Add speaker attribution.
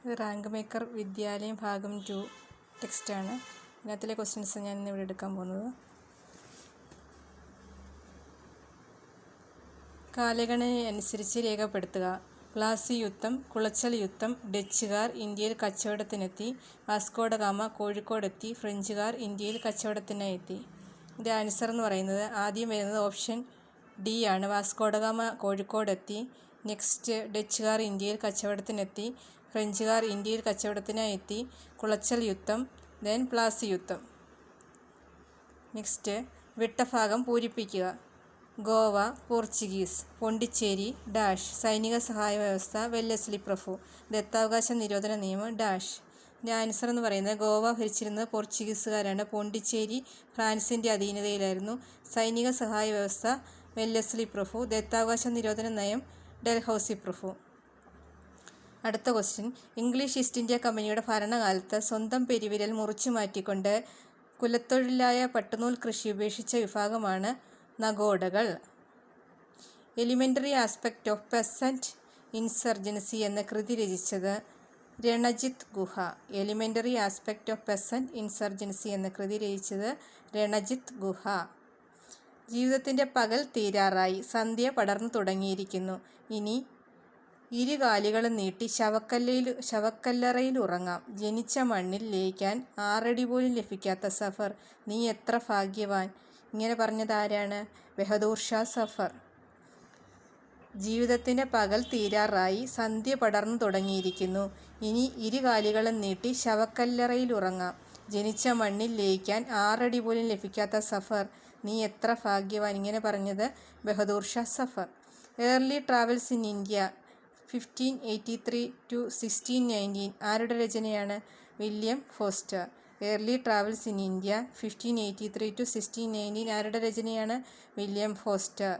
Speaker 1: ഇത് rank maker വിദ്യാലയം ഭാഗം 2 ടെക്സ്റ്റാണ്. ഇതിനകത്തിലെ ക്വസ്റ്റ്യൻസ് ഞാൻ ഇന്നിവിടെ എടുക്കാൻ പോകുന്നത്. കാലഗണനയനുസരിച്ച് രേഖപ്പെടുത്തുക. പ്ലാസി യുദ്ധം, കുളച്ചൽ യുദ്ധം, ഡച്ചുകാർ ഇന്ത്യയിൽ കച്ചവടത്തിനെത്തി, വാസ്കോഡഗാമ കോഴിക്കോടെത്തി, ഫ്രഞ്ചുകാർ ഇന്ത്യയിൽ കച്ചവടത്തിനായി എത്തി. ഇതിൻ്റെ ആൻസർ എന്ന് പറയുന്നത് ആദ്യം വരുന്നത് ഓപ്ഷൻ ഡി ആണ്. വാസ്കോഡഗാമ കോഴിക്കോടെത്തി. നെക്സ്റ്റ്, ഡച്ചുകാർ ഇന്ത്യയിൽ കച്ചവടത്തിനെത്തി, ഫ്രഞ്ചുകാർ ഇന്ത്യയിൽ കച്ചവടത്തിനായി എത്തി, കുളച്ചൽ യുദ്ധം, ദെൻ പ്ലാസി യുദ്ധം. നെക്സ്റ്റ്, വിട്ട ഭാഗം പൂരിപ്പിക്കുക. ഗോവ പോർച്ചുഗീസ്, പോണ്ടിച്ചേരി ഡാഷ്, സൈനിക സഹായ വ്യവസ്ഥ വെല്ലസ്ലി പ്രഭു, ദത്താവകാശ നിരോധന നിയമം ഡാഷ്. ഇതിൻ്റെ ആൻസർ എന്ന് പറയുന്നത് ഗോവ ഭരിച്ചിരുന്നത് പോർച്ചുഗീസുകാരാണ്. പോണ്ടിച്ചേരി ഫ്രാൻസിൻ്റെ അധീനതയിലായിരുന്നു. സൈനിക സഹായ വ്യവസ്ഥ വെല്ലസ്ലി പ്രഭു, ദത്താവകാശ നിരോധന നയം ഡൽഹൌസി പ്രഭു. അടുത്ത ക്വസ്റ്റ്യൻ, ഇംഗ്ലീഷ് ഈസ്റ്റ് ഇന്ത്യ കമ്പനിയുടെ ഭരണകാലത്ത് സ്വന്തം പെരുവിരൽ മുറിച്ചു മാറ്റിക്കൊണ്ട് കുലത്തൊഴിലായ പട്ടുനൂൽ കൃഷി ഉപേക്ഷിച്ച വിഭാഗമാണ് നഗോഡകൾ. Elementary aspect of peasant insurgency എന്ന കൃതി രചിച്ചത് Ranajit Guha. Elementary aspect of peasant insurgency എന്ന കൃതി രചിച്ചത് രണജിത് ഗുഹ. ജീവിതത്തിൻ്റെ പകൽ തീരാറായി, സന്ധ്യ പടർന്നു തുടങ്ങിയിരിക്കുന്നു. ഇനി ഇരുകാലുകളും നീട്ടി ശവക്കല്ലറയിൽ ഉറങ്ങാം. ജനിച്ച മണ്ണിൽ ലയിക്കാൻ 6 അടി പോലും ലഭിക്കാത്ത സഫർ, നീ എത്ര ഭാഗ്യവാൻ. ഇങ്ങനെ പറഞ്ഞത് ആരാണ്? ബഹദൂർ ഷാ സഫർ. ജീവിതത്തിൻ്റെ പകൽ തീരാറായി, സന്ധ്യ പടർന്നു തുടങ്ങിയിരിക്കുന്നു. ഇനി ഇരുകാലുകളും നീട്ടി ശവക്കല്ലറയിൽ ഉറങ്ങാം. ജനിച്ച മണ്ണിൽ ലയിക്കാൻ 6 അടി പോലും ലഭിക്കാത്ത സഫർ, നീ എത്ര ഭാഗ്യവാൻ. ഇങ്ങനെ പറഞ്ഞത് Bahadur Shah Zafar. Early travels in India 1583 to 1619 ആരുടെ രചനയാണ്? William Foster. Early travels in India 1583 to 1619 ആരുടെ രചനയാണ്? William foster.